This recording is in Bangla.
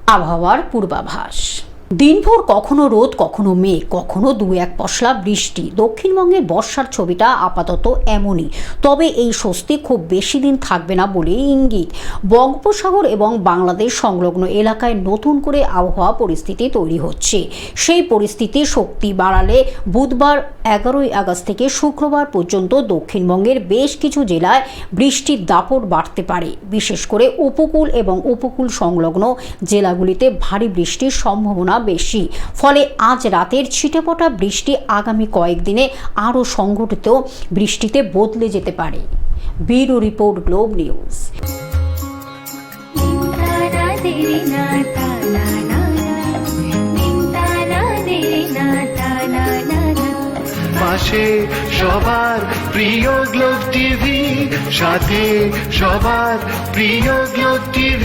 আবহাওয়ার পূর্বাভাস। দিনভর কখনো রোদ, কখনো মেঘ, কখনো দু এক পশলা বৃষ্টি। দক্ষিণবঙ্গের বর্ষার ছবিটা আপাতত এমনই। তবে এই স্বস্তি খুব বেশি দিন থাকবে না বলেই ইঙ্গিত। বঙ্গোপসাগর এবং বাংলাদেশ সংলগ্ন এলাকায় নতুন করে আবহাওয়া পরিস্থিতি তৈরি হচ্ছে। সেই পরিস্থিতি শক্তি বাড়ালে বুধবার 11ই আগস্ট থেকে শুক্রবার পর্যন্ত দক্ষিণবঙ্গের বেশ কিছু জেলায় বৃষ্টির দাপট বাড়তে পারে। বিশেষ করে উপকূল এবং উপকূল সংলগ্ন জেলাগুলিতে ভারী বৃষ্টির সম্ভাবনা বেশি। ফলে আজ রাতের ছিটেফোঁটা বৃষ্টি আগামী কয়েকদিনে আরও সংঘটিত বৃষ্টিতে বদলে যেতে পারে। Bureau report, globe news. পাশে সবার প্রিয় গ্লোব টিভি, সাথে সবার প্রিয় গ্লোব টিভি।